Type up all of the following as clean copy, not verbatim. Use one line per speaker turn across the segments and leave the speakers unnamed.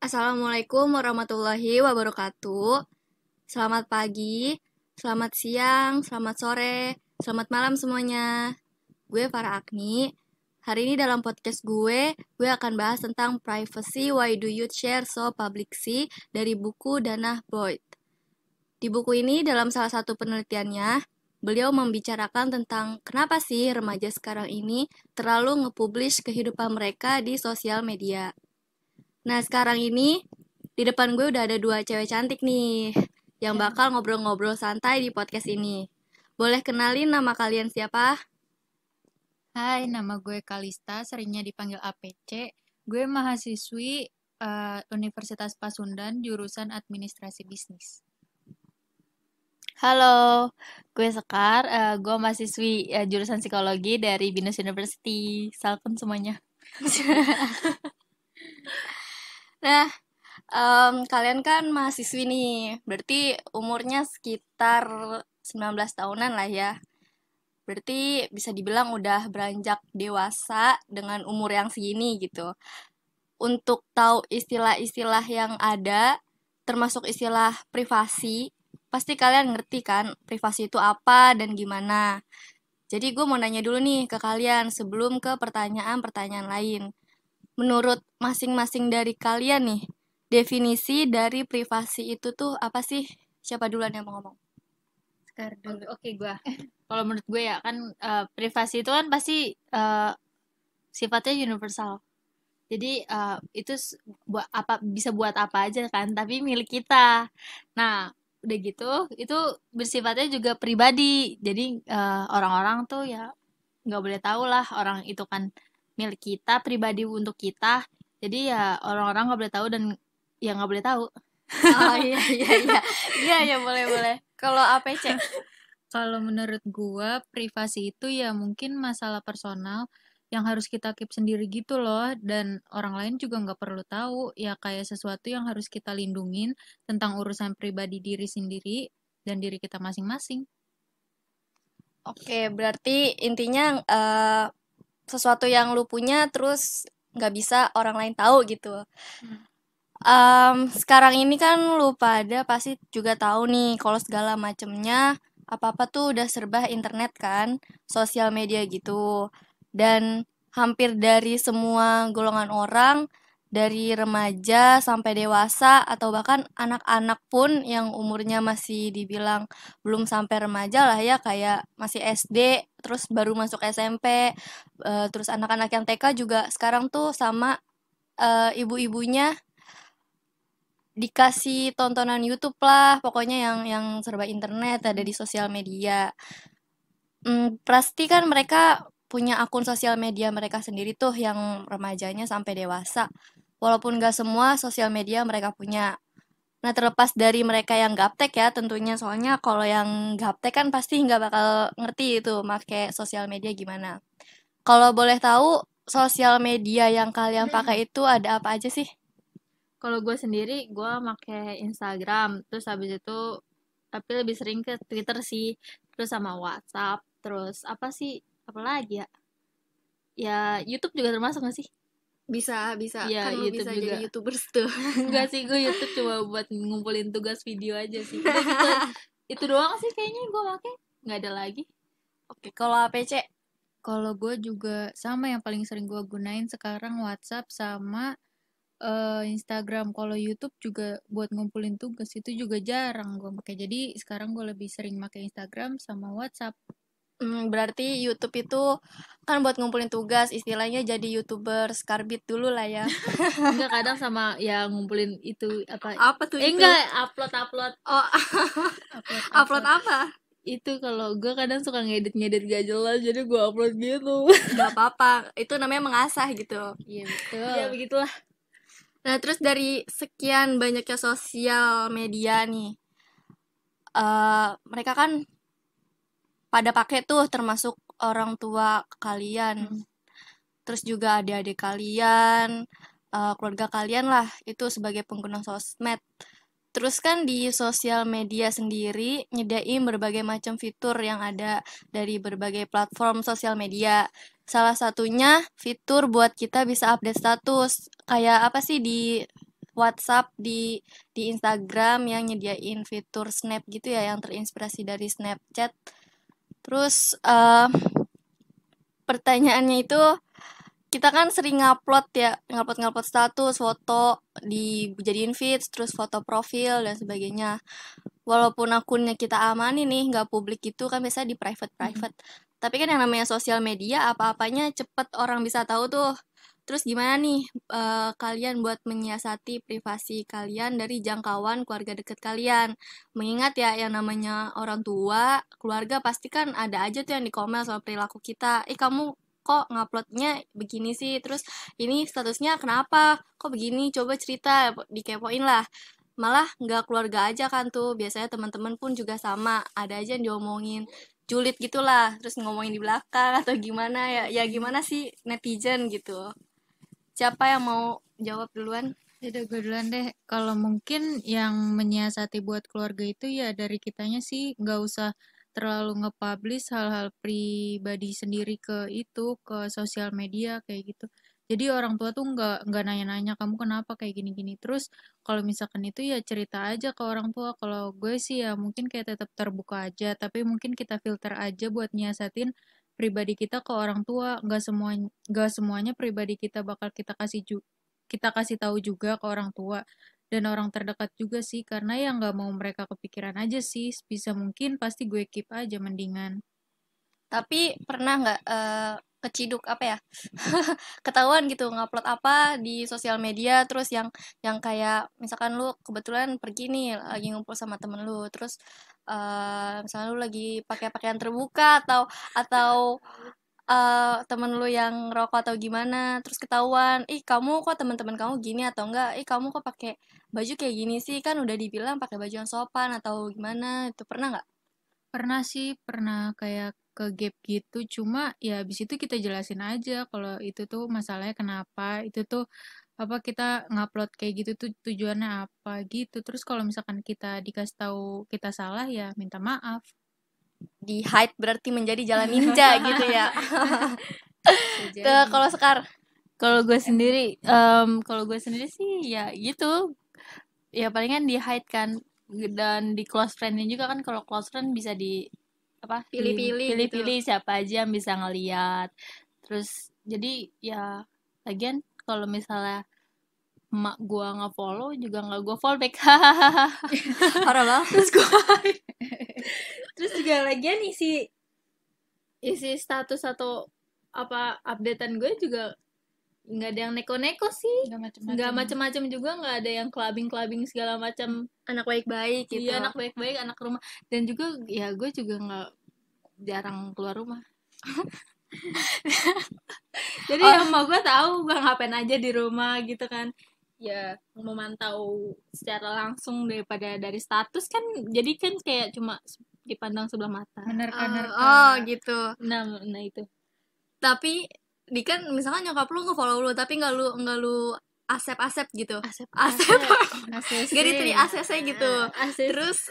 Assalamualaikum warahmatullahi wabarakatuh. Selamat pagi, selamat siang, selamat sore, selamat malam semuanya. Gue Farah Agni. Hari ini dalam podcast gue akan bahas tentang Privacy Why Do You Share So Publicly dari buku Danah Boyd. Di buku ini dalam salah satu penelitiannya, beliau membicarakan tentang kenapa sih remaja sekarang ini terlalu nge-publish kehidupan mereka di sosial media. Nah, sekarang ini di depan gue udah ada dua cewek cantik nih yang bakal ngobrol-ngobrol santai di podcast ini. Boleh kenalin nama kalian siapa?
Hai, nama gue Kalista, seringnya dipanggil APC. Gue mahasiswi Universitas Pasundan, jurusan Administrasi Bisnis.
Halo, gue Sekar, gue mahasiswi jurusan Psikologi dari Binus University. Salam semuanya.
Nah, kalian kan mahasiswi nih, berarti umurnya sekitar 19 tahunan lah ya. Berarti bisa dibilang udah beranjak dewasa dengan umur yang segini gitu. Untuk tahu istilah-istilah yang ada, termasuk istilah privasi, pasti kalian ngerti kan privasi itu apa dan gimana. Jadi gue mau nanya dulu nih ke kalian sebelum ke pertanyaan-pertanyaan lain. Menurut masing-masing dari kalian nih, definisi dari privasi itu tuh apa sih? Siapa duluan yang mau ngomong?
Sekar dulu.
Oke, gue. Kalau menurut gue ya kan privasi itu kan pasti sifatnya universal. Jadi itu bisa buat apa aja kan, tapi milik kita. Nah, udah gitu, itu bersifatnya juga pribadi. Jadi orang-orang tuh ya nggak boleh tahu lah orang itu kan milik kita, pribadi untuk kita. Jadi ya orang-orang nggak boleh tahu dan ya nggak boleh tahu.
Oh iya iya iya. Iya ya boleh. Kalau APC?
Kalau menurut gue, privasi itu ya mungkin masalah personal yang harus kita keep sendiri gitu loh, dan orang lain juga nggak perlu tahu, ya kayak sesuatu yang harus kita lindungin tentang urusan pribadi diri sendiri dan diri kita masing-masing.
Oke, berarti intinya sesuatu yang lu punya terus nggak bisa orang lain tahu gitu. Sekarang ini kan lu pada pasti juga tahu nih kalau segala macemnya apa-apa tuh udah serba internet kan, sosial media gitu. Dan hampir dari semua golongan orang, dari remaja sampai dewasa atau bahkan anak-anak pun yang umurnya masih dibilang belum sampai remaja lah ya, kayak masih SD, terus baru masuk SMP, terus anak-anak yang TK juga sekarang tuh sama ibu-ibunya dikasih tontonan YouTube lah, pokoknya yang serba internet, ada di sosial media. Pasti kan mereka punya akun sosial media mereka sendiri tuh yang remajanya sampai dewasa. Walaupun gak semua sosial media mereka punya. Nah, terlepas dari mereka yang gaptek ya tentunya, soalnya kalau yang gaptek kan pasti nggak bakal ngerti itu make sosial media gimana. Kalau boleh tahu, sosial media yang kalian pakai itu ada apa aja sih?
Kalau gue sendiri, gue pakai Instagram, terus habis itu tapi lebih sering ke Twitter sih, terus sama WhatsApp, terus apa sih, apa lagi ya? Ya YouTube juga termasuk gak sih?
Bisa,
Ya
kan lu
YouTube
bisa
juga.
jadi YouTubers tuh.
Enggak sih, gue YouTube cuma buat ngumpulin tugas video aja sih. Udah gitu, itu doang sih kayaknya gue pakai, nggak ada lagi.
Oke, kalau APC?
Kalau gue juga sama, yang paling sering gue gunain sekarang WhatsApp sama Instagram. Kalau YouTube juga buat ngumpulin tugas itu juga jarang gue pakai. Jadi sekarang gue lebih sering pakai Instagram sama WhatsApp.
Berarti YouTube itu kan buat ngumpulin tugas, istilahnya jadi YouTuber skarbit dulu lah ya.
Enggak, kadang sama ya ngumpulin itu apa?
Apa tuh itu?
Enggak, upload.
Oh, upload apa?
Itu kalau gue kadang suka ngedit gak jelas, jadi gue upload gitu.
Gak apa-apa, itu namanya mengasah gitu.
Iya betul.
Ya begitulah.
Nah, terus dari sekian banyaknya sosial media nih, mereka kan pada pakai tuh, termasuk orang tua kalian. Terus juga adik-adik kalian, keluarga kalian lah, itu sebagai pengguna sosmed. Terus kan di sosial media sendiri nyediain berbagai macam fitur yang ada dari berbagai platform sosial media. Salah satunya fitur buat kita bisa update status. Kayak apa sih di WhatsApp di Instagram yang nyediain fitur Snap gitu ya, yang terinspirasi dari Snapchat. Terus pertanyaannya itu, kita kan sering ngupload status, foto dijadiin feeds, terus foto profil dan sebagainya. Walaupun akunnya kita amani nih, nggak publik gitu kan, biasanya di private. Tapi kan yang namanya sosial media, apa-apanya cepet orang bisa tahu tuh. Terus gimana nih kalian buat menyiasati privasi kalian dari jangkauan keluarga dekat kalian? Mengingat ya yang namanya orang tua, keluarga pasti kan ada aja tuh yang dikomel sama perilaku kita. Kamu kok nguploadnya begini sih? Terus ini statusnya kenapa? Kok begini? Coba cerita, dikepoin lah. Malah nggak keluarga aja kan tuh, biasanya teman-teman pun juga sama, ada aja yang diomongin julid gitulah, terus ngomongin di belakang atau gimana ya gimana sih netizen gitu. Siapa yang mau jawab duluan?
Udah gue duluan deh. Kalau mungkin yang menyiasati buat keluarga itu ya dari kitanya sih, nggak usah terlalu nge-publish hal-hal pribadi sendiri ke sosial media kayak gitu. Jadi orang tua tuh nggak nanya-nanya kamu kenapa kayak gini-gini. Terus kalau misalkan itu ya cerita aja ke orang tua. Kalau gue sih ya mungkin kayak tetap terbuka aja, tapi mungkin kita filter aja buat nyiasatin pribadi kita ke orang tua. Nggak semuanya pribadi kita bakal kita kasih tahu juga ke orang tua dan orang terdekat juga sih, karena ya nggak mau mereka kepikiran aja sih. Bisa mungkin pasti gue keep aja mendingan.
Tapi pernah nggak keciduk apa ya ketahuan gitu ngupload apa di sosial media, terus yang kayak misalkan lu kebetulan pergi nih lagi ngumpul sama temen lu, terus misalnya lu lagi pakai pakaian terbuka atau temen lu yang rokok atau gimana, terus ketahuan, kamu kok teman-teman kamu gini, atau enggak, kamu kok pakai baju kayak gini sih, kan udah dibilang pakai baju yang sopan atau gimana, itu pernah nggak?
Pernah sih, pernah kayak ke gap gitu, cuma ya habis itu kita jelasin aja kalau itu tuh masalahnya kenapa, itu tuh apa kita ngupload kayak gitu tuh tujuannya apa gitu. Terus kalau misalkan kita dikasih tahu kita salah ya minta maaf.
Di hide berarti menjadi jalan ninja gitu ya. Kalau Sekar,
Kalau gue sendiri sih ya gitu. Ya palingan di hide kan, dan di close friend-nya juga kan. Kalau close friend bisa
Pilih-pilih
pilih-pilih siapa aja yang bisa ngeliat. Terus jadi ya lagian kalau misalnya emak gue nge-follow juga nggak gue follow back.
parah banget.
Terus juga lagian isi status atau apa updatean gue juga nggak ada yang neko-neko sih, nggak macem-macem juga, nggak ada yang clubbing segala macam.
Anak baik-baik gitu.
Iya, anak baik-baik, anak rumah. Dan juga ya gue juga nggak jarang keluar rumah. Jadi emak gue tahu gue ngapain aja di rumah gitu kan. Ya memantau secara langsung daripada dari status kan, jadi kan kayak cuma dipandang sebelah mata.
Menerka-nerka.
Gitu.
Nah itu.
Tapi di kan misalkan nyokap lu nge-follow lu, tapi nggak lu asep gitu.
Asep.
Gak di ACC gitu. Terus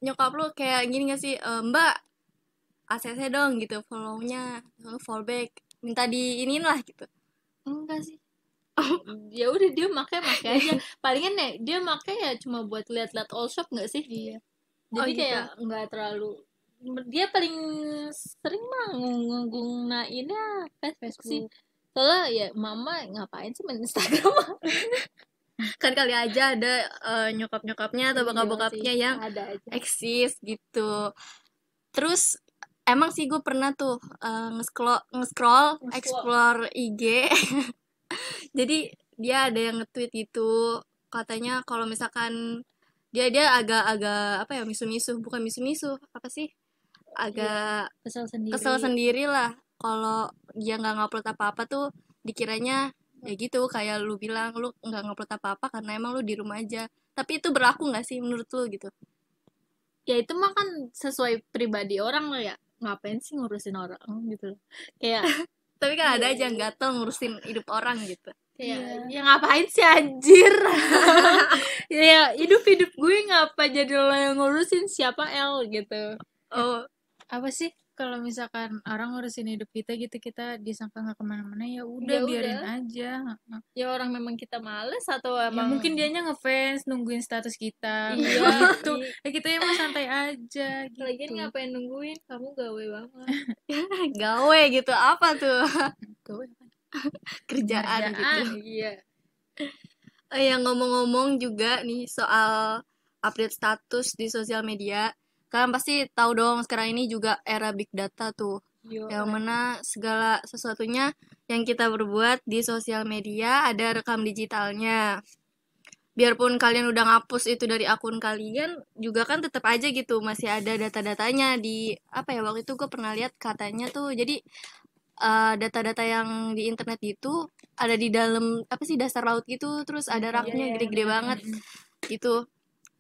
nyokap lu kayak gini gak sih, Mbak ACC dong gitu, follow-nya, lalu follow back, minta diinin lah gitu.
Enggak sih. Ya udah dia makai aja. Palingan ya dia makai ya cuma buat lihat-lihat all shop nggak sih?
Iya.
Jadi kayak nggak terlalu, dia paling sering mah nggunainnya Facebook sih. Soalnya ya mama ngapain sih main Instagram?
Kan kali aja ada nyokap-nyokapnya atau bokap-bokapnya yang eksis gitu. Terus emang sih gue pernah tuh nge-scroll explore IG. Jadi dia ada yang nge-tweet gitu, katanya kalau misalkan dia agak apa ya, bukan misu-misu, apa sih, agak kesel sendiri lah kalau dia nggak ngupload apa-apa tuh, dikiranya ya gitu kayak lu bilang, lu nggak ngupload apa-apa karena emang lu di rumah aja. Tapi itu berlaku nggak sih menurut lu gitu?
Ya itu mah kan sesuai pribadi orang lah ya, ngapain sih ngurusin orang gitu kayak.
Tapi kan ada aja yang gatel ngurusin hidup orang gitu.
Ya ngapain sih anjir. Ya hidup gue ngapa jadi lo yang ngurusin, siapa L gitu.
Oh,
apa sih kalau misalkan orang ngurusin hidup kita gitu, kita disangka nggak kemana-mana, ya
Ya
udah
udah.
biarin aja.
Ya orang memang kita males atau
Ya
emang
mungkin dianya ngefans nungguin status kita kayak
iya
gitu. Ya kita emang santai aja
lagian
gitu.
ngapain nungguin, kamu gawe banget.
Gawe gitu apa tuh?
Gawe apa?
Kerjaan gitu.
Kerjaan.
Iya.
Yang ngomong-ngomong juga nih soal update status di sosial media. Kalian pasti tahu dong sekarang ini juga era big data tuh.
Yo,
Yang mana segala sesuatunya yang kita berbuat di sosial media ada rekam digitalnya. Biarpun kalian udah ngapus itu dari akun kalian, juga kan tetap aja gitu masih ada data-datanya di apa ya, waktu itu gue pernah lihat katanya tuh. Jadi data-data yang di internet gitu ada di dalam apa sih, dasar laut gitu, terus ada raknya gede-gede banget gitu.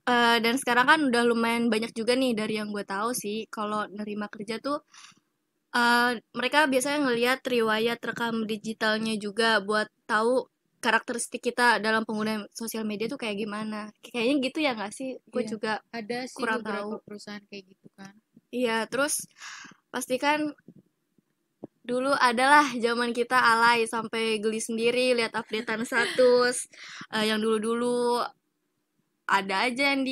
Dan sekarang kan udah lumayan banyak juga nih dari yang gue tahu sih, kalau nerima kerja tuh mereka biasanya ngelihat riwayat rekam digitalnya juga buat tahu karakteristik kita dalam penggunaan sosial media tuh kayak gimana. Kayaknya gitu ya nggak sih? Gue
Iya,
juga
ada sih
kurang
beberapa
tahu.
perusahaan kayak gitu kan.
Iya, terus pastikan dulu adalah zaman kita alay sampai geli sendiri lihat updatean status. Yang dulu-dulu ada aja yang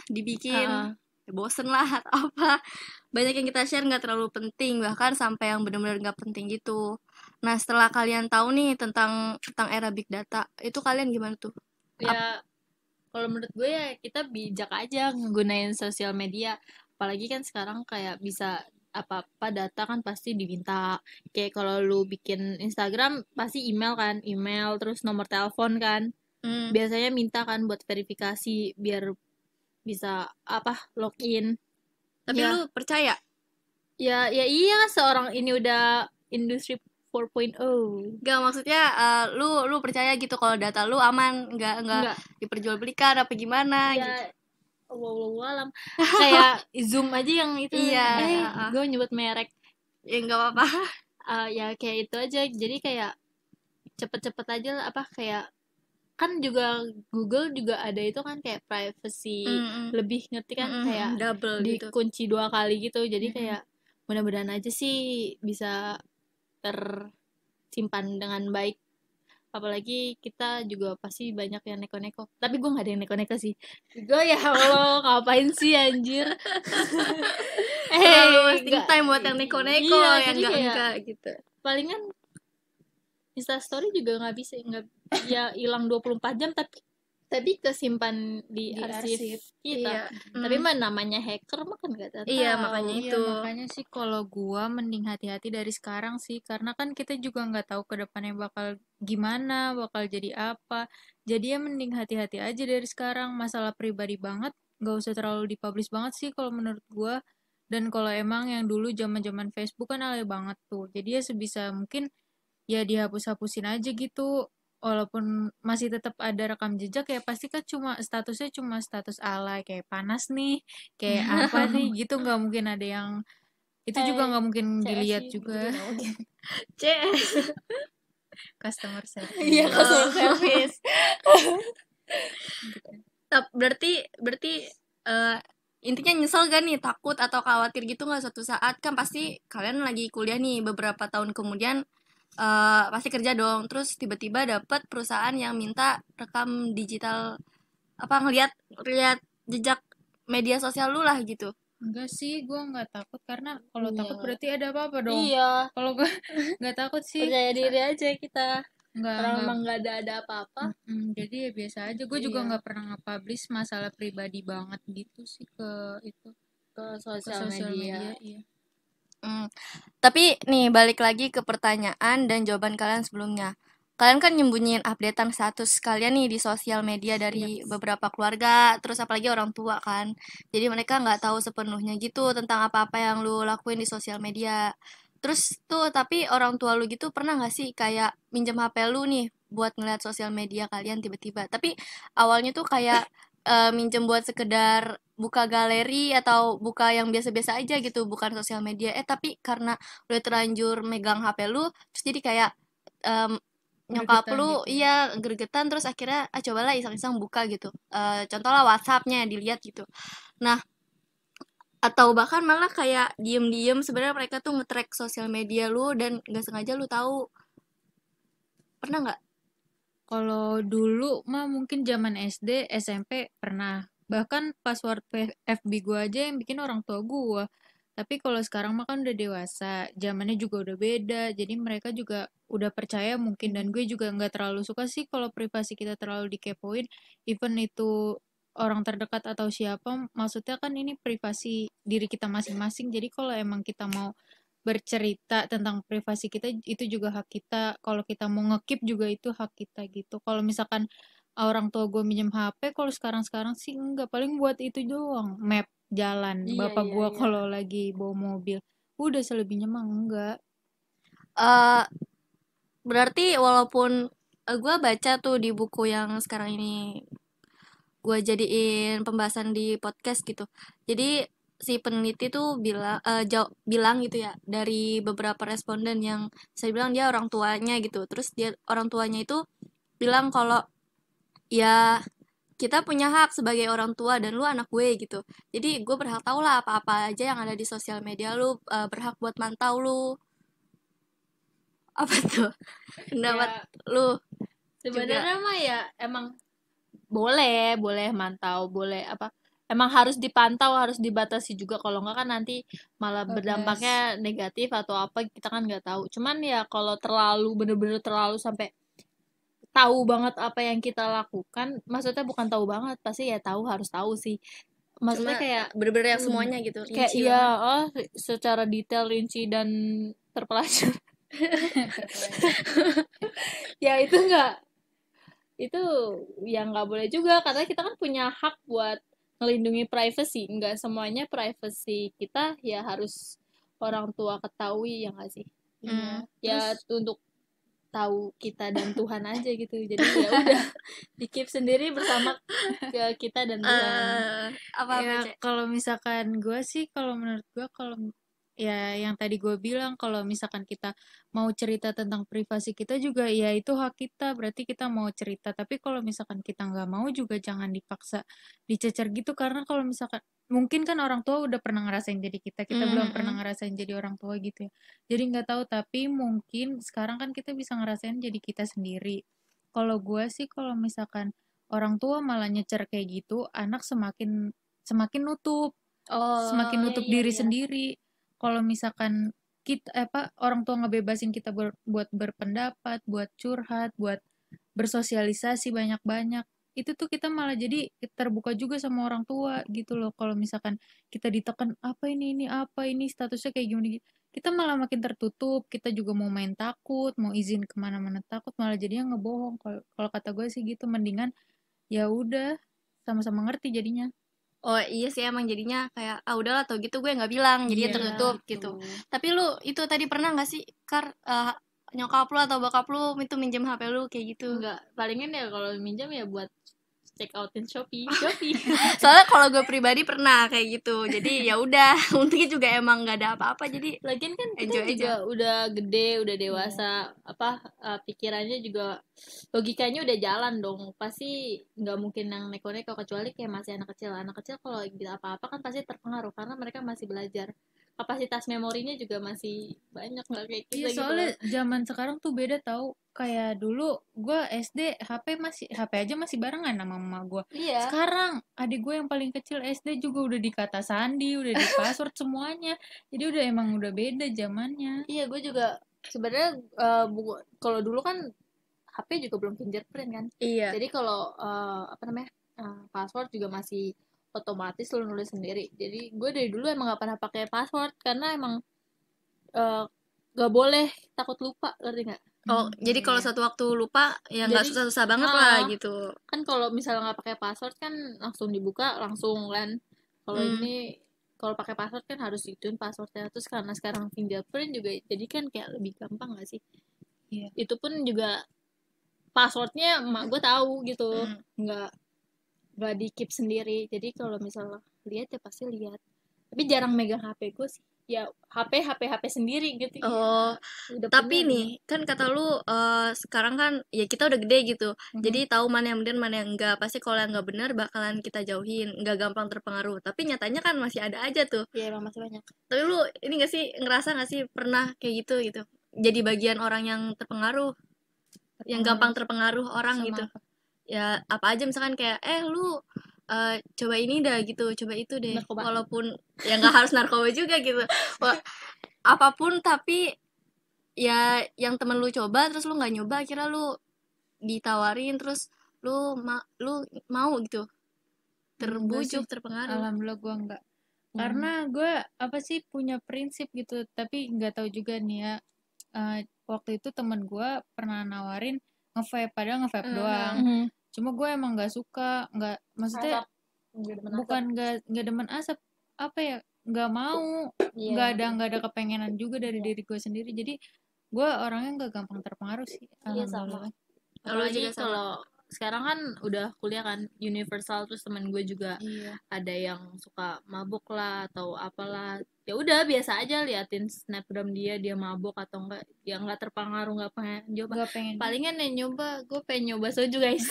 dibikin. Ya, bosen lah atau apa. Banyak yang kita share nggak terlalu penting, bahkan sampai yang benar-benar nggak penting gitu. Nah, setelah kalian tahu nih tentang era big data, itu kalian gimana tuh?
ya kalau menurut gue ya kita bijak aja nggunain sosial media, apalagi kan sekarang kayak bisa apa-apa data kan pasti diminta, kayak kalau lu bikin Instagram pasti email kan, email terus nomor telepon kan biasanya minta kan buat verifikasi biar bisa login.
Tapi
Ya.
lu percaya?
Ya iya, seorang ini udah industri 4.0.
Gak, maksudnya lu percaya gitu kalau data lu aman, nggak
Enggak.
diperjualbelikan apa gimana gitu?
Ya alam kayak Zoom aja yang itu.
Iya,
gue nyebut merek.
ya nggak apa-apa.
Ya kayak itu aja, jadi kayak cepet-cepet aja lah, kayak kan juga Google juga ada itu kan kayak privacy lebih, ngerti kan, kayak
double gitu.
dikunci 2 kali gitu, jadi kayak mudah-mudahan aja sih bisa tersimpan dengan baik, apalagi kita juga pasti banyak yang neko-neko, tapi gue nggak ada yang neko-neko sih. Gue ya Allah, ngapain sih anjir.
Terlalu wasting
nggak.
time buat yang neko-neko,
Iya,
yang
jadi kayak
enggak gitu.
palingan Instastory juga nggak bisa, nggak, ya hilang 24 jam tapi kesimpan di arsip kita.
Iya.
Tapi mah namanya hacker mah kan nggak tahu.
Iya, makanya
Iya,
itu.
makanya sih kalau gua mending hati-hati dari sekarang sih, karena kan kita juga nggak tahu ke depannya bakal gimana, bakal jadi apa. Jadi ya mending hati-hati aja dari sekarang. Masalah pribadi banget, nggak usah terlalu dipublish banget sih kalau menurut gua. Dan kalau emang yang dulu zaman-zaman Facebook kan alay banget tuh. Jadi ya sebisa mungkin ya dihapus-hapusin aja gitu. Walaupun masih tetap ada rekam jejak, ya pasti kan statusnya cuma status alay kayak panas nih, kayak apa nih gitu, nggak mungkin ada yang itu juga nggak mungkin dilihat juga.
CS.
Customer service.
Iya, customer service.
Berarti intinya nyesel gak nih, takut atau khawatir gitu nggak suatu saat? Kan pasti kalian lagi kuliah nih, beberapa tahun kemudian pasti kerja dong, terus tiba-tiba dapat perusahaan yang minta rekam digital, ngeliat jejak media sosial lu lah gitu.
Enggak sih, gue nggak takut, karena kalau
Iya.
takut berarti ada apa-apa dong.
Iya,
Kalau gue nggak takut sih,
percaya diri aja kita.
nggak
Kalau emang nggak ada apa-apa,
jadi ya biasa aja. Gue juga
Iya.
nggak pernah nge-publish masalah pribadi banget gitu sih ke
sosial media.
Iya.
Tapi nih balik lagi ke pertanyaan dan jawaban kalian sebelumnya. Kalian kan nyembunyiin updatean status kalian nih di sosial media dari beberapa keluarga, terus apalagi orang tua kan. Jadi mereka nggak tahu sepenuhnya gitu tentang apa-apa yang lu lakuin di sosial media. Terus tuh, tapi orang tua lu gitu pernah nggak sih kayak minjem HP lu nih buat ngeliat sosial media kalian tiba-tiba? Tapi awalnya tuh kayak minjem buat sekedar buka galeri atau buka yang biasa-biasa aja gitu, bukan sosial media. Tapi karena udah terlanjur megang HP lu, terus jadi kayak nyokap
Gregetan
lu
gitu.
iya gregetan, terus akhirnya cobalah iseng-iseng buka gitu. Contohnya WhatsApp-nya dilihat gitu. Nah, Atau bahkan malah kayak diem-diem sebenarnya mereka tuh nge-track sosial media lu dan nggak sengaja lu tahu. Pernah nggak?
Kalau dulu mah mungkin zaman SD, SMP pernah. Bahkan password FB gue aja yang bikin orang tua gue. Tapi kalau sekarang mah kan udah dewasa, zamannya juga udah beda. Jadi mereka juga udah percaya mungkin. Dan gue juga nggak terlalu suka sih kalau privasi kita terlalu dikepoin. Even itu orang terdekat atau siapa, maksudnya kan ini privasi diri kita masing-masing. Jadi kalau emang kita mau bercerita tentang privasi kita itu juga hak kita. Kalau kita mau ngekip juga itu hak kita gitu. Kalau misalkan orang tua gue minjem HP, kalau sekarang-sekarang sih enggak, paling buat itu doang, map jalan.
Iya,
Bapak
iya,
gue
iya.
kalau lagi bawa mobil, udah selebihnya mah enggak.
Eh berarti walaupun gue baca tuh di buku yang sekarang ini gue jadiin pembahasan di podcast gitu. Jadi si peneliti tuh bilang gitu ya dari beberapa responden yang saya bilang dia orang tuanya gitu. Terus dia orang tuanya itu bilang kalau ya kita punya hak sebagai orang tua dan lu anak gue gitu. Jadi gue berhak tahu lah apa-apa aja yang ada di sosial media lu, berhak buat mantau lu. Apa tuh pendapat
Ya,
lu juga?
sebenarnya mah ya emang boleh mantau, boleh apa? Emang harus dipantau, harus dibatasi juga. Kalau enggak kan nanti malah
Yes.
berdampaknya negatif atau apa kita kan nggak tahu. Cuman ya kalau terlalu bener-bener terlalu sampai tahu banget apa yang kita lakukan, maksudnya bukan tahu banget, pasti ya tahu harus tahu sih.
Cuma
Maksudnya kayak
bener-bener yang
mm,
semuanya gitu,
kayak
rinci
iya
banget.
secara detail rinci dan terpelajar.
Terpelajar.
Ya itu enggak, itu yang nggak boleh juga karena kita kan punya hak buat melindungi privacy, nggak semuanya privacy kita ya harus orang tua ketahui ya nggak sih.
Hmm,
Ya
terus
untuk tahu kita dan Tuhan aja gitu, jadi ya udah di keep sendiri bersama ke kita dan Tuhan.
apa-apa
Ya,
Cek?
kalau misalkan gue sih, kalau menurut gue, kalau ya yang tadi gue bilang, kalau misalkan kita mau cerita tentang privasi kita juga, ya itu hak kita, berarti kita mau cerita. Tapi kalau misalkan kita nggak mau juga jangan dipaksa dicecer gitu, karena kalau misalkan, mungkin kan orang tua udah pernah ngerasain jadi kita belum pernah
Hmm,
ngerasain jadi orang tua gitu ya. Jadi nggak tahu, tapi mungkin sekarang kan kita bisa ngerasain jadi kita sendiri. Kalau gue sih, kalau misalkan orang tua malah nyecer kayak gitu, anak semakin semakin nutup, semakin
oh,
Iya,
nutup
iya,
diri
iya.
sendiri. Kalau misalkan kita orang tua ngebebasin kita buat berpendapat, buat curhat, buat bersosialisasi banyak-banyak, itu tuh kita malah jadi terbuka juga sama orang tua gitu loh. Kalau misalkan kita ditekan ini apa ini statusnya kayak gimana gitu, kita malah makin tertutup. Kita juga mau main takut, mau izin kemana-mana takut, malah jadinya ngebohong. Kalau kalau kata gue sih gitu, mendingan ya udah sama-sama ngerti jadinya.
oh iya sih emang jadinya kayak ah udahlah tau gitu gue nggak bilang jadinya
Iya
Iya
tertutup
gitu.
gitu. Tapi lu itu tadi pernah nggak sih nyokap lu atau bokap lu itu minjem HP lu kayak gitu?
enggak, palingan ya kalau minjam ya buat check outin Shopee Shopee.
Soalnya kalau gue pribadi pernah kayak gitu. Jadi ya udah, untungnya juga emang nggak ada apa-apa jadi
Lagian kan kita
enjoy aja.
juga udah gede, udah
Iya.
dewasa, apa pikirannya juga logikanya udah jalan dong. Pasti nggak mungkin yang neko-neko kecuali kayak masih anak kecil. Anak kecil kalau gitu apa-apa kan pasti terpengaruh karena mereka masih belajar. Kapasitas memorinya juga masih banyak nggak kayak
Iya,
kita gitu
soalnya
loh.
zaman sekarang tuh beda tahu. Kayak dulu gue SD HP aja masih barengan sama mama gue.
Iya,
Sekarang adik gue yang paling kecil SD juga udah di kata sandi, udah di password semuanya. Jadi emang udah beda zamannya.
iya gue juga sebenarnya kalau dulu kan HP juga belum fingerprint kan.
Iya.
Jadi kalau apa namanya password juga masih otomatis lu nulis sendiri. Jadi gue dari dulu emang gak pernah pakai password karena emang eh, gak boleh takut lupa, ngerti nggak?
Oh, jadi
Iya,
kalau
iya.
suatu waktu lupa ya nggak
Jadi
susah-susah banget lah
ah,
gitu.
kan kalau misalnya nggak pakai password kan langsung dibuka langsung kan. Kalau
Hmm.
ini kalau pakai password kan harus ituin passwordnya, terus karena sekarang fingerprint juga jadi kan kayak lebih gampang gak sih?
Iya.
Itu pun juga passwordnya emak gue tahu gitu,
Hmm.
nggak di keep sendiri. Jadi kalau misalnya lihat ya pasti lihat, tapi jarang megang HP gue sih. ya HP sendiri gitu.
Oh,
Udah
tapi
punya,
nih kan kata lu sekarang kan ya kita udah gede gitu.
Mhm.
Jadi tahu mana yang benar mana yang enggak. Pasti kalau yang enggak benar bakalan kita jauhin, enggak gampang terpengaruh. Tapi nyatanya kan masih ada aja tuh.
ya emang masih banyak.
Tapi lu ini gak sih ngerasa gak sih pernah kayak gitu? Jadi bagian orang yang terpengaruh, yang gampang terpengaruh orang
Sama
gitu.
apa?
Ya apa aja misalkan kayak lu coba ini dah gitu, coba itu deh.
Narkoba.
Walaupun ya nggak harus narkoba juga gitu. Apapun tapi ya yang temen lu coba terus lu nggak nyoba akhirnya lu ditawarin terus lu mau gitu terbujuk terpengaruh.
Alhamdulillah gue enggak. Karena gue apa sih punya prinsip gitu, tapi nggak tahu juga nih ya. Waktu itu temen gue pernah nawarin nge-vape, padahal nge-vape doang. Cuma gue emang nggak suka, nggak, maksudnya bukan nggak demen asap, apa ya, nggak mau, nggak ada kepengenan juga dari diri gue sendiri. Jadi gue orangnya nggak gampang terpengaruh sih.
Iya sama.
Alhamdulillah.
Apalagi kalau sekarang kan udah kuliah kan universal, terus temen gue juga
Iya.
ada yang suka mabuk lah atau apalah, ya udah biasa aja liatin snapgram dia mabuk atau enggak, ya nggak terpengaruh, nggak pengen nyoba.
Nggak pengen.
Palingan yang nyoba, gue pengen nyoba soju guys.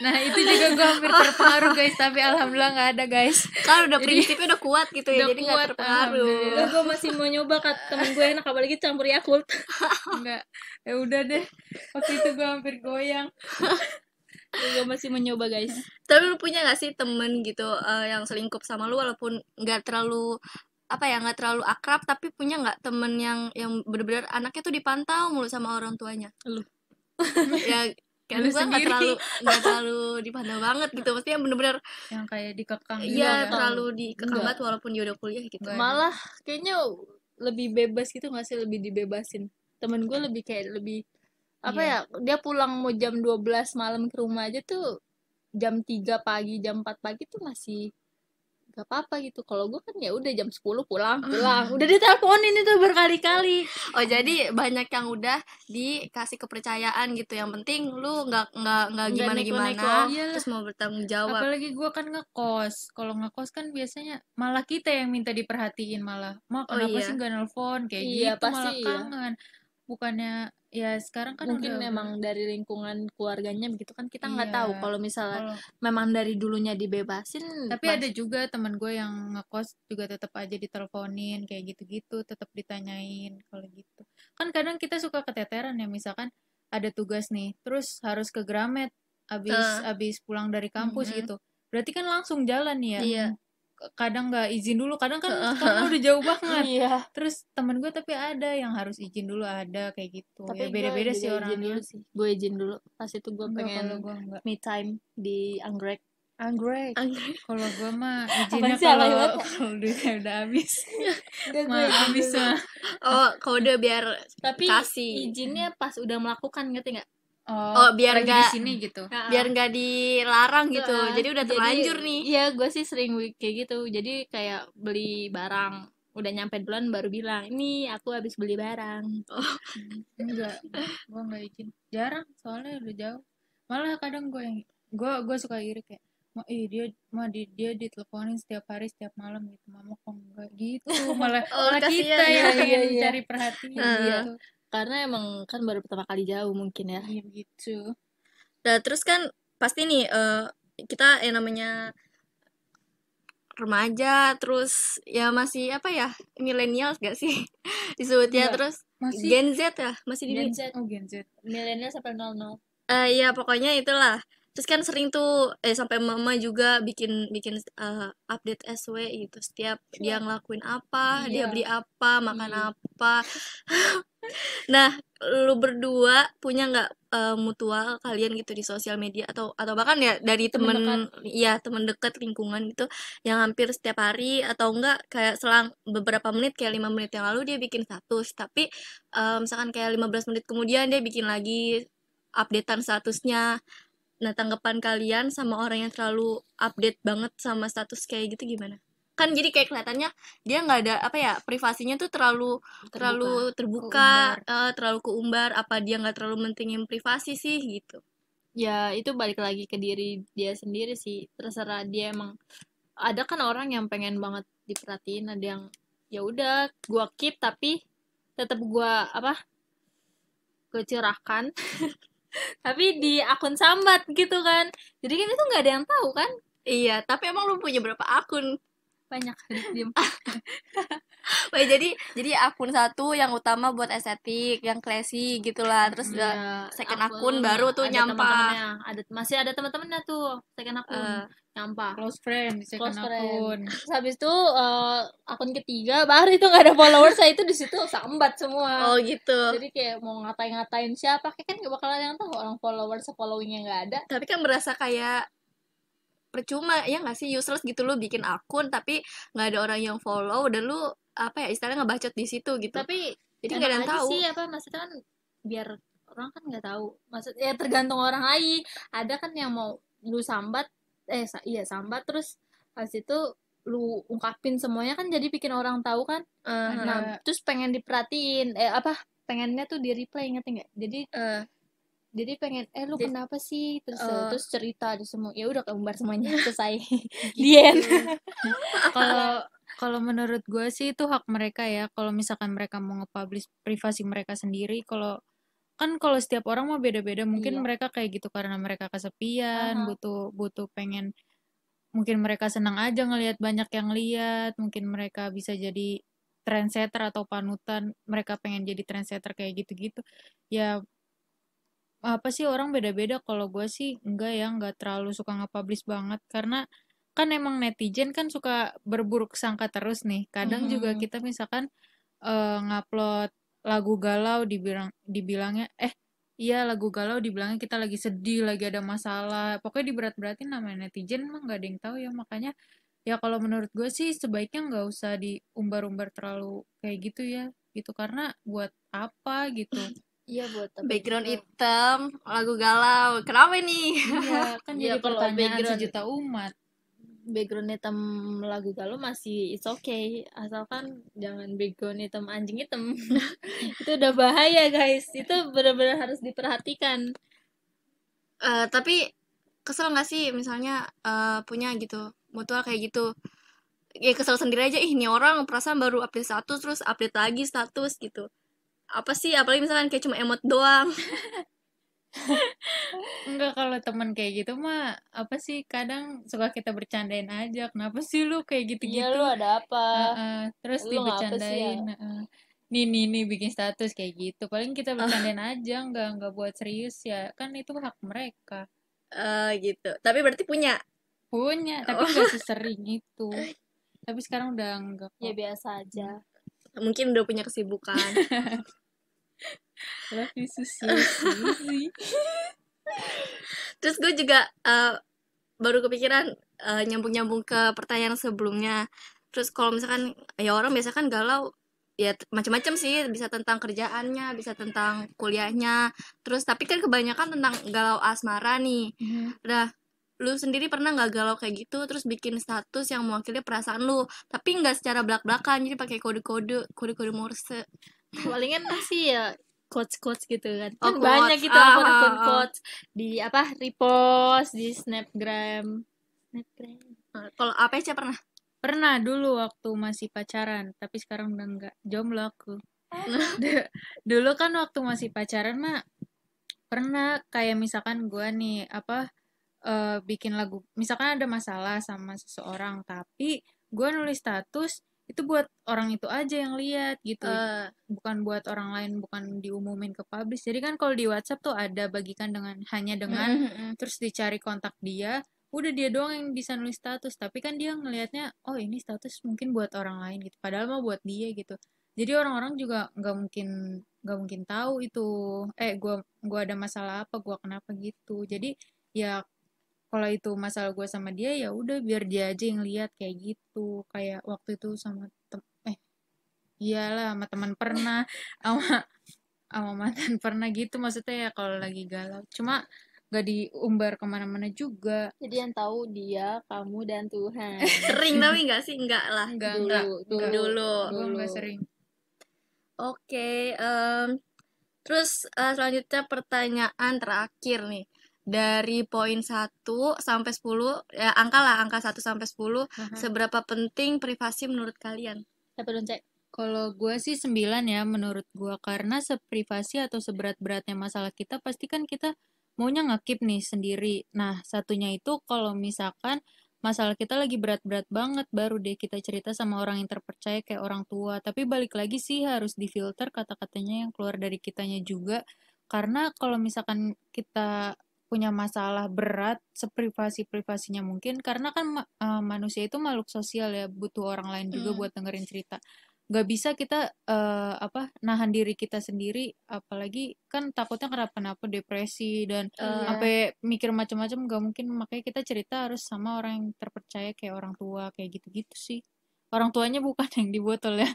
Nah itu juga gue hampir terpengaruh guys, tapi alhamdulillah nggak ada guys.
Kan udah prinsipnya udah kuat gitu ya,
Udah
jadi nggak
kuat,
terpengaruh.
Gue masih mau nyoba, kata temen gue enak apalagi campur Yakult.
Enggak, ya udah deh, waktu itu gue hampir goyang.
Gue masih mencoba guys.
Tapi lu punya gak sih temen gitu yang selingkup sama lu walaupun nggak terlalu apa ya, nggak terlalu akrab, tapi punya nggak temen yang bener-bener anaknya tuh dipantau mulu sama orang tuanya?
Lu.
Ya kan
Lu
gue nggak
sendiri.
terlalu dipantau banget gitu, maksudnya bener-bener
Yang kayak dikekang gitu
iya
ya.
terlalu dikekang
Enggak.
banget walaupun dia udah kuliah gitu.
Enggak.
Malah kayaknya lebih bebas gitu gak sih, lebih dibebasin. Temen gue lebih kayak lebih apa
Iya.
ya, dia pulang mau jam 12 malam ke rumah aja tuh jam 3 pagi, jam 4 pagi tuh masih gak apa-apa gitu. Kalau gue kan ya udah jam 10 pulang. Udah diteleponin itu berkali-kali.
Oh jadi banyak yang udah dikasih kepercayaan gitu, yang penting lu nggak gimana
neko-neko.
terus mau bertanggung jawab.
Apalagi gue kan ngekos. Kalau ngekos kan biasanya malah kita yang minta diperhatiin malah.
Oh,
Kenapa
iya.
sih nggak nelpon kayak
Iya,
gitu,
pasti
malah
iya.
kangen. Bukannya ya sekarang kan
Mungkin
udah
memang dari lingkungan keluarganya begitu kan, kita nggak
Iya.
tahu kalau misalnya
Kalau-
memang dari dulunya dibebasin.
tapi ada juga teman gue yang ngekos juga tetap aja diteleponin kayak gitu-gitu, tetap ditanyain kalau gitu. Kan kadang kita suka keteteran ya, misalkan ada tugas nih, terus harus ke Gramet abis pulang dari kampus gitu. Berarti kan langsung jalan ya.
Iya.
Kadang nggak izin dulu, kadang kan sekarang udah jauh banget.
Iya.
Terus temen gue tapi ada yang harus izin dulu, ada kayak gitu.
Tapi
Ya beda-beda
gue
sih
juga izin
orangnya.
dulu sih. Gue izin dulu. Pas itu gue
Enggak,
pengen
kalau gue enggak.
me time di anggrek.
Kalau gue mah
Apaan
izinnya
sih, alay
kalau
banget.
duitnya udah habis.
Enggak, gue
Mah
izin
habis
dulu.
mah.
Oh kode biar
Tapi
kasih.
izinnya pas udah melakukan, ngerti nggak?
Oh, biar
lagi
nggak-
di sini gitu.
biar nggak dilarang gitu, jadi udah terlanjur nih.
Iya, gue sih sering kayak gitu. Jadi kayak beli barang, udah nyampe duluan baru bilang, ini aku habis beli barang.
Enggak, gue enggak izin. Jarang, soalnya udah jauh. Malah kadang gue suka iri kayak, dia diteleponin setiap hari setiap malam gitu. Mama kok enggak gitu. Malah
Oh,
kita
kasihan.
yang ingin
Iya.
cari perhatian
Iya.
gitu.
Karena emang kan baru pertama kali jauh mungkin ya.
Iya begitu.
Nah, terus kan pasti nih kita yang namanya remaja, terus ya masih apa ya, milenial gak sih disebutnya,
Enggak.
terus
Masih
Gen Z ya, masih di
Gen Z,
Gen Z.
milenial sampai 00.
ya pokoknya itulah. Terus kan sering tuh sampai mama juga bikin update SW gitu, setiap dia ngelakuin apa, dia
Iya.
beli apa, makan
Iya.
apa. Nah, lu berdua punya nggak mutual kalian gitu di sosial media atau bahkan ya dari
Temen
temen dekat lingkungan gitu yang hampir setiap hari atau enggak kayak selang beberapa menit, kayak 5 menit yang lalu dia bikin status, tapi misalkan kayak 15 menit kemudian dia bikin lagi updatean statusnya. Nah, tanggapan kalian sama orang yang terlalu update banget sama status kayak gitu gimana? Kan jadi kayak kelihatannya dia nggak ada apa ya, privasinya tuh terlalu terbuka, terlalu keumbar, apa dia nggak terlalu mentingin privasi sih gitu.
Ya itu balik lagi ke diri dia sendiri sih, terserah dia. Emang ada kan orang yang pengen banget diperhatiin, ada yang ya udah gue keep, tapi tetap gue curahkan tapi di akun sambat gitu kan, jadi kan itu nggak ada yang tahu kan.
Iya, tapi emang lu punya berapa akun?
Banyak. Diem.
Wah, jadi akun satu yang utama buat estetik, yang classy gitulah. Terus
Ya,
second akun baru tuh
ada
nyampah.
teman-temannya, masih ada teman-temannya tuh second akun
Eh,
nyampah.
Close friend di second
Close friend.
akun.
Terus habis itu akun ketiga baru itu nggak ada followers, saya itu di situ sambat semua.
oh gitu.
Jadi kayak mau ngatain siapa, kayak kan gak bakal ada yang tahu orang followers followingnya nggak ada.
Tapi kan berasa kayak percuma ya nggak sih, useless gitu, lu bikin akun tapi nggak ada orang yang follow dan lu apa ya istilahnya ngebacot di situ gitu.
Tapi
Jadi nggak ada
enak
yang
aja
tahu.
sih, maksudnya kan biar orang kan nggak tahu. Maksudnya tergantung orang lagi. Ada kan yang mau lu sambat, iya sambat, terus habis itu lu ungkapin semuanya kan jadi bikin orang tahu kan. Nah, terus pengen diperhatiin, pengennya tuh di reply, ngerti nggak? Jadi pengen lu kenapa sih, terus cerita di semua, ya udah keumbar semuanya selesai. The end.
Kalau menurut gue sih itu hak mereka ya. Kalau misalkan mereka mau nge-publish privasi mereka sendiri, kalau setiap orang mah beda-beda. Mungkin
Iya.
mereka kayak gitu karena mereka kesepian,
Aha.
butuh pengen, mungkin mereka senang aja ngelihat banyak yang lihat, mungkin mereka bisa jadi trendsetter atau panutan, mereka pengen jadi trendsetter kayak gitu-gitu. Ya apa sih, orang beda-beda. Kalau gue sih enggak ya, enggak terlalu suka nge-publish banget, karena kan emang netizen kan suka berburuk sangka terus nih. Kadang juga kita misalkan ngupload lagu galau, dibilangnya iya lagu galau, dibilangnya kita lagi sedih, lagi ada masalah, pokoknya diberat-beratin. Namanya netizen mah nggak ada yang tahu ya. Makanya ya kalau menurut gue sih sebaiknya nggak usah diumbar-umbar terlalu kayak gitu ya, gitu, karena buat apa gitu.
Iya, buat apa
Background
juga.
hitam, lagu galau. Kenapa nih?
Iya, kan
Iya,
jadi
kalau
pertanyaan
background
sejuta umat.
hitam lagu galau masih it's okay, asalkan jangan background hitam anjing hitam. Itu udah bahaya guys, itu benar-benar harus diperhatikan.
Tapi kesel nggak sih misalnya punya gitu mutual kayak gitu, ya kesel sendiri aja, ih ini orang perasaan baru update status terus update lagi status gitu, apa sih, apalagi misalkan kayak cuma emot doang.
Enggak, kalau temen kayak gitu mah apa sih, kadang suka kita bercandain aja, kenapa sih lu kayak
Iya,
gitu-gitu.
lu ada apa?
Terus
Lu ngapa sih ya?
dibercandain. Nih bikin status kayak gitu, paling kita bercandain aja, enggak buat serius ya, kan itu hak mereka.
Gitu, tapi berarti punya.
Punya, tapi
Oh,
enggak sesering itu. Tapi sekarang udah enggak
Ya
kok.
biasa aja.
mungkin udah punya kesibukan.
Love you Susi.
Terus gue juga baru kepikiran nyambung-nyambung ke pertanyaan sebelumnya. Terus kalau misalkan ya orang biasa kan galau ya macam-macam sih, bisa tentang kerjaannya, bisa tentang kuliahnya. Terus tapi kan kebanyakan tentang galau asmara nih. Nah, lu sendiri pernah nggak galau kayak gitu terus bikin status yang mewakili perasaan lu, tapi nggak secara belak-belakan, jadi pakai kode-kode Morse.
Palingan sih ya quotes gitu kan.
Oh,
Kan banyak
quotes.
gitu akun-akun quotes di repost di Snapgram.
Kalau APC pernah?
Pernah dulu waktu masih pacaran, tapi sekarang udah enggak. Jomblo aku. Dulu kan waktu masih pacaran mah pernah kayak misalkan gue nih bikin lagu, misalkan ada masalah sama seseorang, tapi gue nulis status itu buat orang itu aja yang lihat gitu, bukan buat orang lain, bukan diumumin ke publish. Jadi kan kalau di WhatsApp tuh ada bagikan hanya dengan terus dicari kontak dia, udah dia doang yang bisa nulis status, tapi kan dia ngelihatnya oh ini status mungkin buat orang lain gitu, padahal mah buat dia gitu. Jadi orang-orang juga nggak mungkin tahu itu gua ada masalah apa, gua kenapa gitu. Jadi ya kalau itu masalah gue sama dia, ya udah biar dia aja yang lihat kayak gitu. Kayak waktu itu sama iyalah, sama teman pernah, sama sama mantan pernah gitu, maksudnya ya kalau lagi galau. Cuma gak diumbar kemana-mana juga.
Jadi yang tahu dia, kamu, dan Tuhan.
Sering tapi nggak sih? Enggak lah.
Dulu.
Gue nggak sering.
Oke, terus selanjutnya pertanyaan terakhir nih. Dari poin 1 sampai 10, ya angka 1 sampai 10, seberapa penting privasi menurut kalian?
Siapa dong, Cek?
Kalau gue sih 9 ya menurut gue, karena seprivasi atau seberat-beratnya masalah kita pasti kan kita maunya ngakip nih sendiri. Nah, satunya itu kalau misalkan masalah kita lagi berat-berat banget baru deh kita cerita sama orang yang terpercaya kayak orang tua. Tapi balik lagi sih harus difilter kata-katanya yang keluar dari kitanya juga. Karena kalau misalkan kita punya masalah berat seprivasi-privasinya mungkin, karena kan manusia itu makhluk sosial ya, butuh orang lain juga buat dengerin cerita. Gak bisa kita nahan diri kita sendiri, apalagi kan takutnya kenapa-napa, depresi dan sampai mikir macam-macam, gak mungkin. Makanya kita cerita harus sama orang yang terpercaya kayak orang tua, kayak gitu-gitu sih. Orang tuanya bukan yang di botol ya,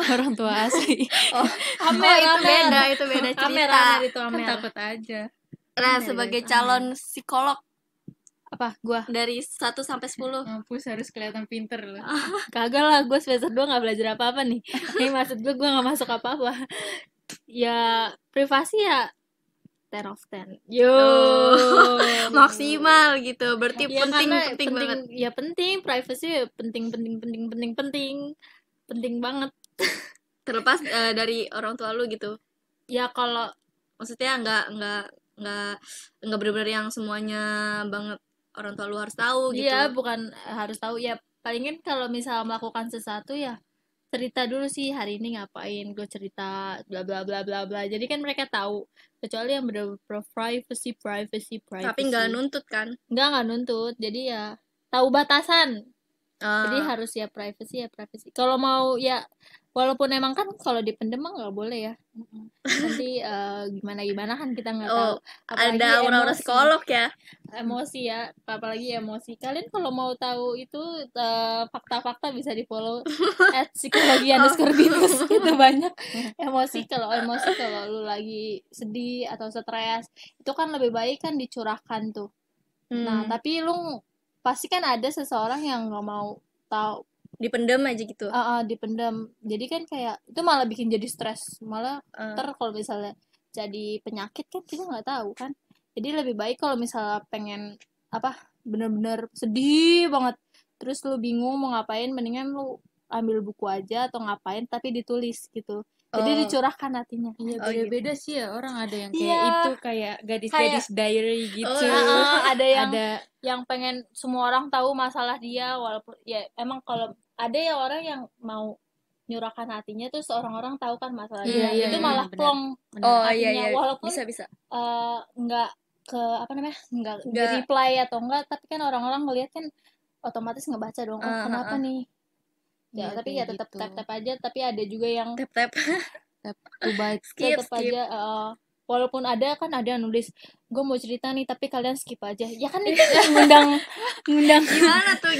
orang tua asli.
Itu beda cerita.
Amer itu Amer.
Takut aja.
Nah, sebagai calon psikolog
Apa? Gua?
dari 1 sampai 10.
Mampus, harus kelihatan pinter loh.
Kagak lah, gue semester 2 gak belajar apa-apa nih. Ini maksud gue gak masuk apa-apa. Ya, privasi ya 10 of 10. Yo.
Maksimal gitu. Berarti
Ya,
penting
karena
banget.
Ya penting, privacy ya penting banget.
Terlepas dari orang tua lu gitu.
Ya kalau
Maksudnya nggak benar-benar yang semuanya banget orang tua lu harus tahu gitu.
Iya, bukan harus tahu ya. Palingin kalau misal melakukan sesuatu ya cerita dulu sih hari ini ngapain, gue cerita bla bla bla bla bla. Jadi kan mereka tahu. Kecuali yang bener privacy.
Tapi nggak nuntut kan?
Nggak nuntut. Jadi ya tahu batasan. Jadi harus ya privacy. Kalau mau ya, walaupun emang kan kalau dipendem mah nggak boleh ya. Nanti gimana kan kita nggak tahu. Apalagi
ada aura-aura
emosi.
psikolog ya.
Emosi ya, apalagi emosi. Kalian kalau mau tahu itu fakta-fakta bisa di follow @psikologi_binus. Itu banyak emosi. Kalau lu lagi sedih atau stres, itu kan lebih baik kan dicurahkan tuh. Nah, tapi lu pasti kan ada seseorang yang nggak mau tahu,
dipendam aja gitu.
Dipendam. Jadi kan kayak itu malah bikin jadi stres, malah kalau misalnya jadi penyakit kan kita nggak tahu kan. Jadi lebih baik kalau misalnya pengen bener-bener sedih banget, terus lu bingung mau ngapain, mendingan lu ambil buku aja atau ngapain tapi ditulis gitu. Jadi dicurahkan hatinya.
Iya, beda-beda sih ya, orang ada yang kayak
Iya.
itu, kayak gadis-gadis diary gitu.
Ada yang pengen semua orang tahu masalah dia, walaupun ya emang kalau ada ya orang yang mau nyurahkan hatinya terus orang-orang tahu kan masalah dia, itu malah plong hatinya, walaupun
bisa
nggak ke nggak di reply atau enggak, tapi kan orang-orang ngeliat kan otomatis ngebaca dong, kenapa nih ya, tapi ya tetap gitu. Tap aja. Tapi ada juga yang
tap
to byte,
tetap aja walaupun ada nulis gue mau cerita nih tapi kalian skip aja, ya kan itu ngundang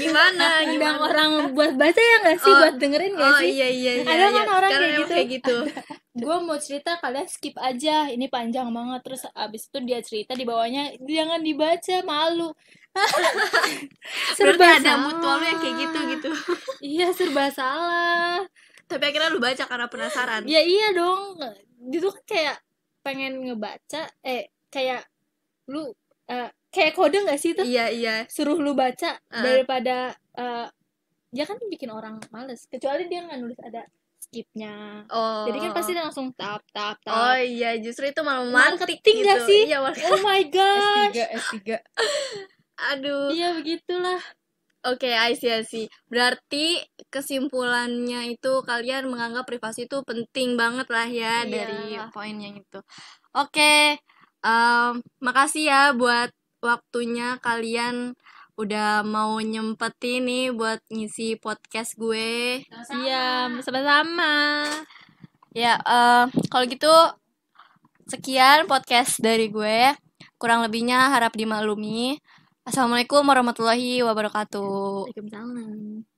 gimana
ngundang orang buat baca ya nggak sih, buat dengerin nggak sih?
Iya,
ada kan orang
kayak gitu.
Gue mau cerita kalian skip aja, ini panjang banget, terus abis itu dia cerita di bawahnya jangan dibaca, malu.
Serba ada mutual lu yang kayak gitu.
Iya, serba salah.
Tapi akhirnya lu baca karena penasaran.
Ya iya dong, itu kan kayak pengen ngebaca, kayak lu kayak kode nggak sih itu?
Iya.
Suruh lu baca daripada ya kan bikin orang males. Kecuali dia nggak nulis ada skipnya. Jadi kan pasti langsung tap.
Oh iya, justru itu malah memantik
gitu. Gak sih?
Iya,
oh my gosh.
S3.
Aduh. Iya begitulah.
Oke, I see. Berarti kesimpulannya itu kalian menganggap privasi itu penting banget lah ya. Dari poin yang itu. Oke, makasih ya buat waktunya kalian udah mau nyempetin nih buat ngisi podcast gue.
Iya, sama-sama.
Ya, kalau gitu sekian podcast dari gue. Kurang lebihnya harap dimaklumi. Assalamualaikum warahmatullahi wabarakatuh.
Waalaikumsalam.